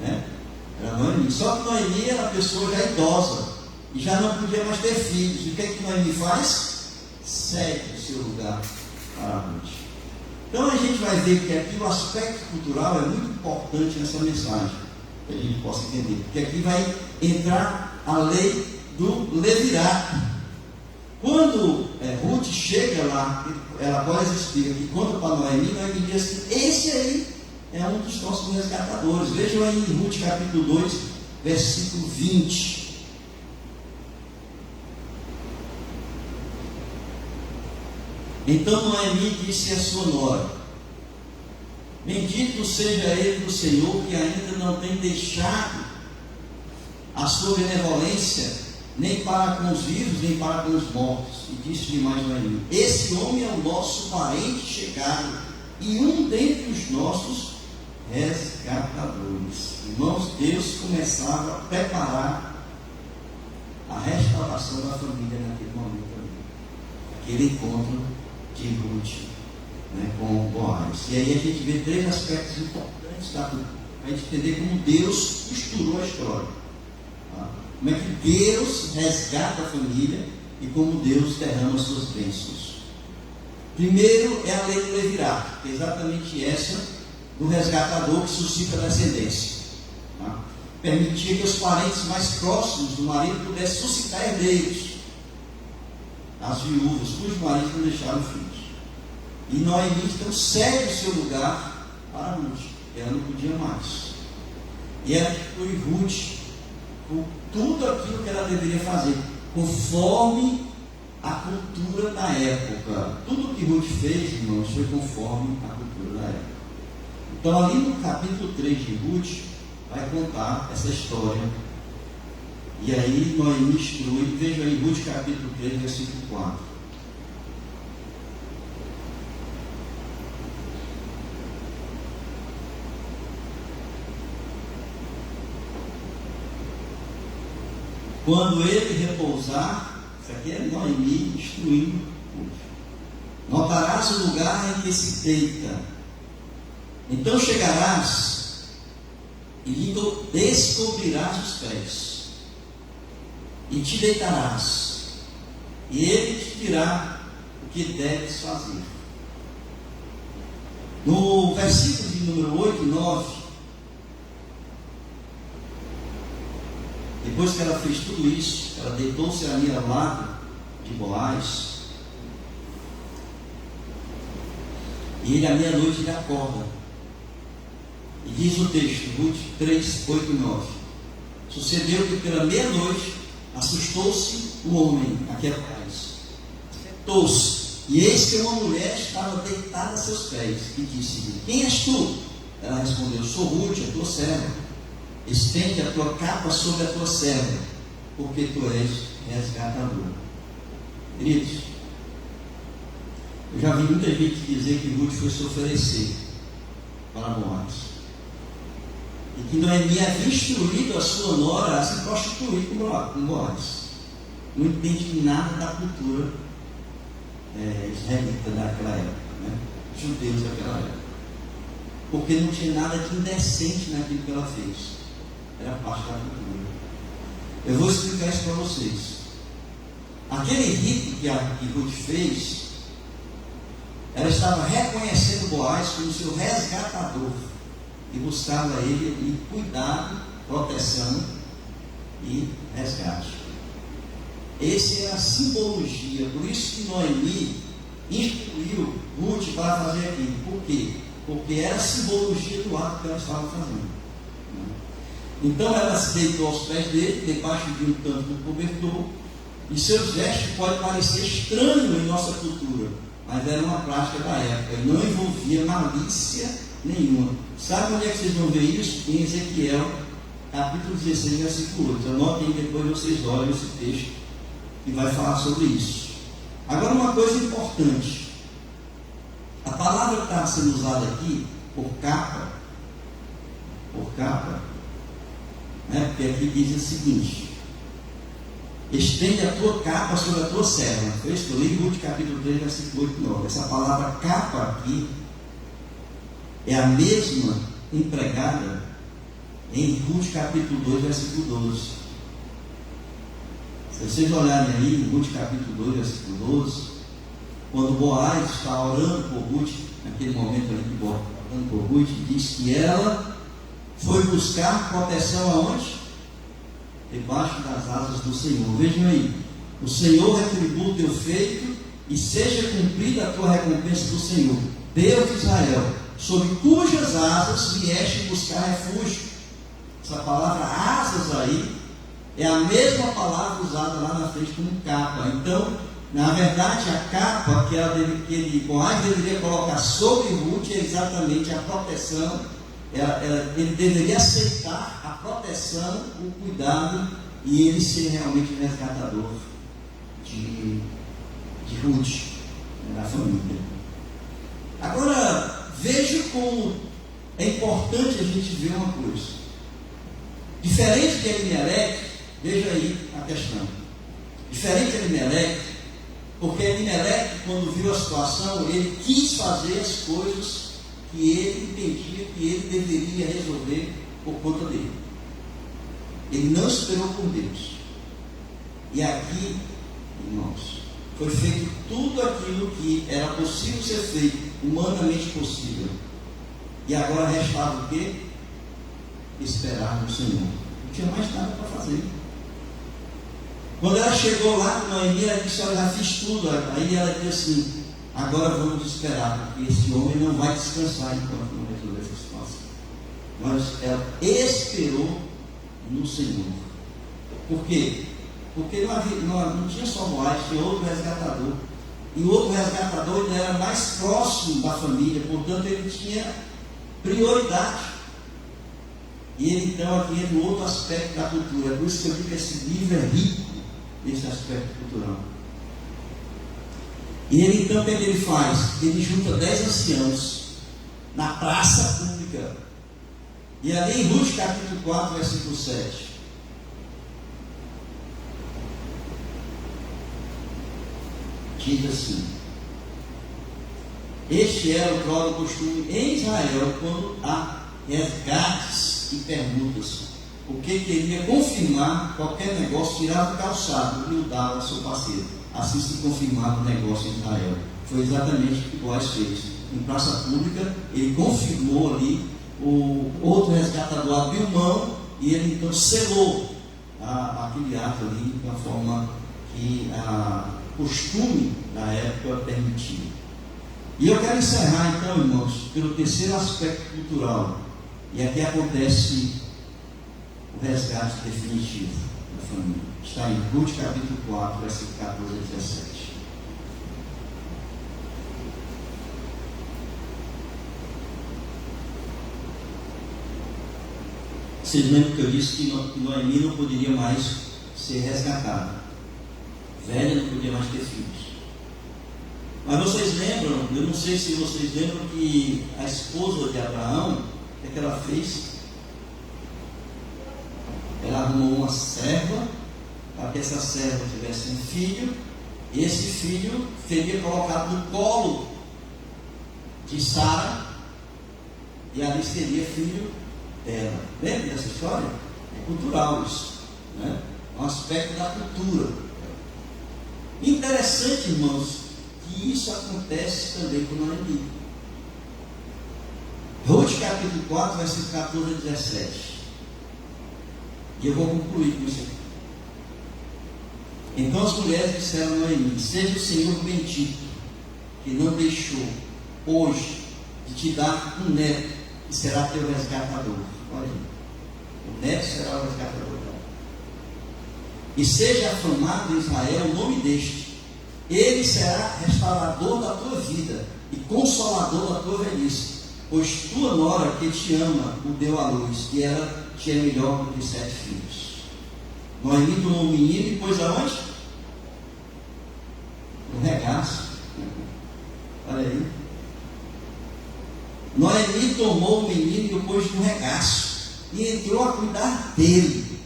né? Era Noemi. Só que Noemi era uma pessoa já idosa e já não podia mais ter filhos. E o que é que Noemi faz? Cede o seu lugar para Ruth. Então a gente vai ver que aqui o aspecto cultural é muito importante nessa mensagem, que a gente possa entender, porque aqui vai entrar a lei do levirato. Quando Ruth chega lá, ela quase explica que conta para Noemi, Noemi diz assim: esse aí é um dos nossos resgatadores. Vejam aí em Ruth capítulo 2, versículo 20. Então Noemi disse à sua nora: bendito seja ele do Senhor, que ainda não tem deixado a sua benevolência nem para com os vivos, nem para com os mortos. E disse-lhe mais Noemi: esse homem é o nosso parente chegado e um dentre os nossos resgatadores. Irmãos, Deus começava a preparar a restauração da família naquele momento ali. Aquele encontro de Ruth, né, com Boaz. E aí a gente vê 3 aspectos importantes da cultura, para a gente entender como Deus costurou a história. Tá? Como é que Deus resgata a família e como Deus derrama as suas bênçãos. Primeiro é a lei do levirato, que é exatamente essa do resgatador que suscita a descendência. Tá? Permitia que os parentes mais próximos do marido pudessem suscitar herdeiros, as viúvas cujos maridos não deixaram filhos. E Noemi então cede o seu lugar para Ruth, ela não podia mais. E ela institui Ruth com tudo aquilo que ela deveria fazer, conforme a cultura da época. Tudo que Ruth fez, irmãos, foi conforme a cultura da época. Então, ali no capítulo 3 de Ruth, vai contar essa história. E aí Noemi instrui, veja aí Ruth capítulo 3, versículo 4. Quando ele repousar, isso aqui é Noemi instruindo Ruth. Notarás o lugar em que se deita. Então chegarás e lhe descobrirás os pés. E te deitarás, e ele te dirá o que deves fazer. No versículo de número 8 e 9, depois que ela fez tudo isso, ela deitou-se ali ao lado de Boaz, e ele à meia-noite lhe acorda. E diz o texto, Ruth 3, 8 e 9: sucedeu que pela meia-noite assustou-se o homem, aquela paz. Assustou-se, e eis que uma mulher estava deitada a seus pés, e disse-lhe: quem és tu? Ela respondeu: sou Ruth, a tua serva. Estende a tua capa sobre a tua serva, porque tu és resgatador. Queridos, eu já vi muita gente dizer que Ruth foi se oferecer para Boaz, e que Noemi havia instruído a sua nora a se prostituir com Boaz. Não entende nada da cultura israelita daquela época, né? Judeus daquela época, porque não tinha nada de indecente naquilo que ela fez, era parte da cultura. Eu vou explicar isso para vocês. Aquele rito que Ruth fez, ela estava reconhecendo Boaz como seu resgatador, e buscava ele em cuidado, proteção e resgate. Essa é a simbologia. Por isso que Noemi instruiu Ruth para fazer aquilo. Por quê? Porque era a simbologia do ato que ela estava fazendo. Então ela se deitou aos pés dele, debaixo de um tanto do cobertor, e seus gestos podem parecer estranhos em nossa cultura, mas era uma prática da época e não envolvia malícia nenhuma. Sabe onde é que vocês vão ver isso? Em Ezequiel, capítulo 16, versículo 8. Anotem, depois vocês olhem esse texto que vai falar sobre isso. Agora, uma coisa importante: a palavra que está sendo usada aqui, por capa, né? Porque aqui diz o seguinte: estende a tua capa sobre a tua serva. Foi isso que eu li, Ruth capítulo 3, versículo 8 e 9. Essa palavra capa aqui é a mesma empregada em Ruth capítulo 2, versículo 12. Se vocês olharem aí em Ruth capítulo 2, versículo 12, quando Boaz está orando por Ruth, naquele momento ali de botando por Ruth, diz que ela foi buscar proteção aonde? Debaixo das asas do Senhor. Vejam aí, o Senhor retribua o teu feito e seja cumprida a tua recompensa do Senhor, Deus de Israel, sob cujas asas vieste buscar refúgio. Essa palavra asas aí é a mesma palavra usada lá na frente como capa. Então, na verdade, a capa que Boaz deveria colocar sobre Ruth é exatamente a proteção. Ele deveria aceitar a proteção, o cuidado, e ele ser realmente o resgatador de Ruth, da família. Agora, veja como é importante a gente ver uma coisa. Diferente de Elimeleque, veja aí a questão. Diferente de Elimeleque, porque Elimeleque, quando viu a situação, ele quis fazer as coisas que ele entendia que ele deveria resolver por conta dele. Ele não esperou por Deus. E aqui, irmãos, foi feito tudo aquilo que era possível ser feito, humanamente possível. E agora restava o quê? Esperar no Senhor. Não tinha mais nada para fazer. Quando ela chegou lá com Noemi, ela disse: olha, já fiz tudo. Aí ela disse assim: agora vamos esperar, porque esse homem não vai descansar enquanto não resolver essa situação. Mas ela esperou no Senhor. Por quê? Porque não tinha só Boaz, tinha outro resgatador. E o outro resgatador ainda era mais próximo da família, portanto ele tinha prioridade. E ele então aqui entra no outro aspecto da cultura. É por isso que eu digo que esse livro é rico nesse aspecto cultural. E ele então, o que ele faz? Ele junta 10 anciãos na praça pública. E ali em Ruth capítulo 4, versículo 7. Diz assim: este era o próprio costume em Israel quando há resgates e permutas. O que queria confirmar qualquer negócio, tirava o calçado e o dava ao seu parceiro. Assim se confirmava o negócio em Israel. Foi exatamente o que Boaz fez. Em praça pública, ele confirmou ali, o outro resgatador abriu mão e ele então selou aquele ato ali da forma que o costume da época permitia. E eu quero encerrar então, irmãos, pelo terceiro aspecto cultural. E aqui acontece o resgate definitivo da família. Está em Ruth capítulo 4, versículo 14 a 17. Vocês lembram que eu disse que Noemi não poderia mais ser resgatada. Velha não podia mais ter filhos. Mas vocês lembram, eu não sei se vocês lembram que a esposa de Abraão, o que ela fez? Ela arrumou uma serva para que essa serva tivesse um filho, e esse filho seria colocado no colo de Sara, e ali seria filho dela. Lembra dessa história? É cultural isso, né? É um aspecto da cultura. Interessante, irmãos, que isso acontece também com Noemi. Ruth capítulo 4, versículo 14 a 17. E eu vou concluir com isso aqui. Então as mulheres disseram a Noemi: seja o Senhor bendito, que não deixou hoje de te dar um neto, que será teu resgatador. Olha aí. O neto será o resgatador dela. E seja afamado em Israel o nome deste. Ele será restaurador da tua vida e consolador da tua velhice, pois tua nora que te ama o deu à luz, e ela te é melhor do que 7 filhos. Noemi tomou o menino e pôs aonde? No regaço. Olha aí. Noemi tomou o menino e o pôs no regaço e entrou a cuidar dele.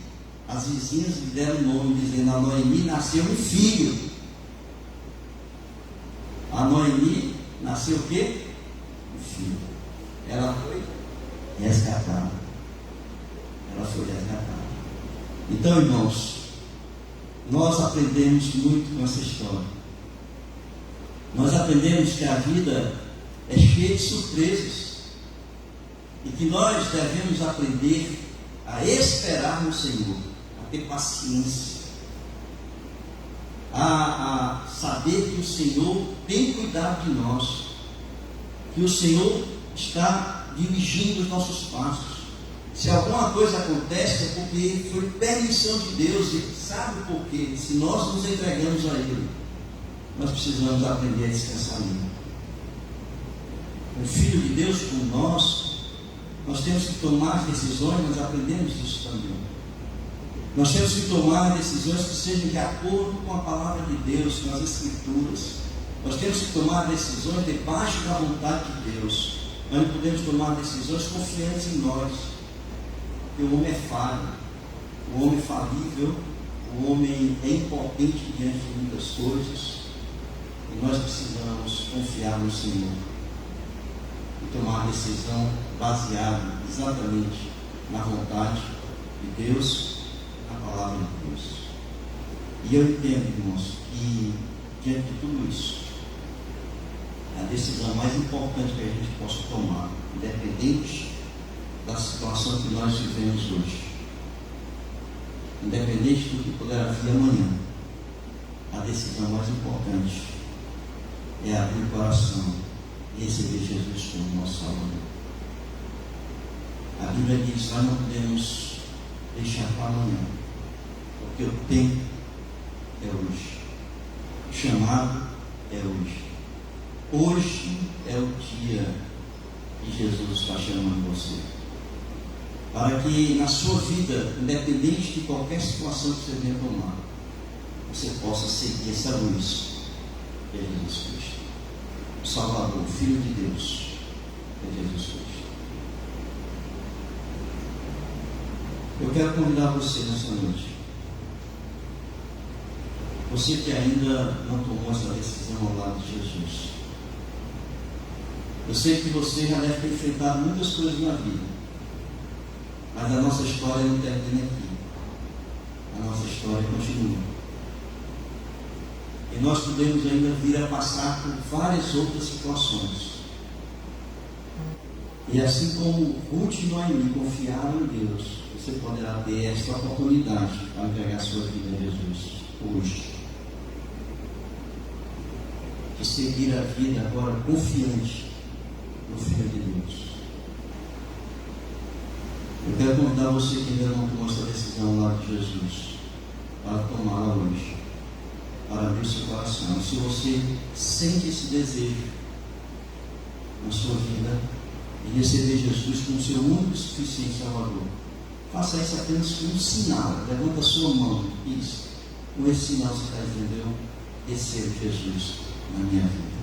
As vizinhas lhe deram o nome, dizendo: a Noemi nasceu um filho. A Noemi nasceu o quê? Um filho. Ela foi resgatada. Ela foi resgatada. Então, irmãos, nós aprendemos muito com essa história. Nós aprendemos que a vida é cheia de surpresas. E que nós devemos aprender a esperar no Senhor, a ter paciência, a saber que o Senhor tem cuidado de nós, que o Senhor está dirigindo os nossos passos. Se alguma coisa acontece é porque foi permissão de Deus, e sabe por quê? Se nós nos entregamos a Ele, nós precisamos aprender a descansar nele. O Filho de Deus com nós temos que tomar decisões, nós aprendemos isso também. Nós temos que tomar decisões que sejam de acordo com a palavra de Deus, com as Escrituras. Nós temos que tomar decisões debaixo da vontade de Deus. Nós não podemos tomar decisões confiantes em nós, porque o homem é falho, o homem é falível, o homem é impotente diante de muitas coisas, e nós precisamos confiar no Senhor e tomar decisão baseada exatamente na vontade de Deus, na palavra de Deus. E eu entendo, irmãos, que diante de tudo isso, a decisão mais importante que a gente possa tomar, independente da situação que nós vivemos hoje, independente do que poderá vir amanhã, a decisão mais importante é abrir o coração e receber Jesus como nosso Salvador. A Bíblia diz: nós não podemos deixar para amanhã, porque o tempo é hoje, o chamado é hoje. Hoje é o dia que Jesus está chamando você, para que na sua vida, independente de qualquer situação que você venha tomar, você possa seguir essa luz, que é Jesus Cristo, o Salvador, o Filho de Deus, que é Jesus Cristo. Eu quero convidar você nessa noite, você que ainda não tomou essa decisão ao lado de Jesus. Eu sei que você já deve ter enfrentado muitas coisas na vida, mas a nossa história não termina aqui. A nossa história continua. E nós podemos ainda vir a passar por várias outras situações. E assim como Ruth e Noemi confiaram em Deus, você poderá ter esta oportunidade para entregar sua vida a Jesus hoje. De seguir a vida agora confiante no Filho de Deus. Eu quero convidar você que ainda não tomou essa decisão ao lado de Jesus, para tomá-la hoje, para abrir o seu coração. E se você sente esse desejo na sua vida e receber Jesus como seu único e suficiente Salvador, faça isso apenas com um sinal. Levanta a sua mão. Isso. Com esse sinal você está dizendo: eu recebo Jesus na minha vida.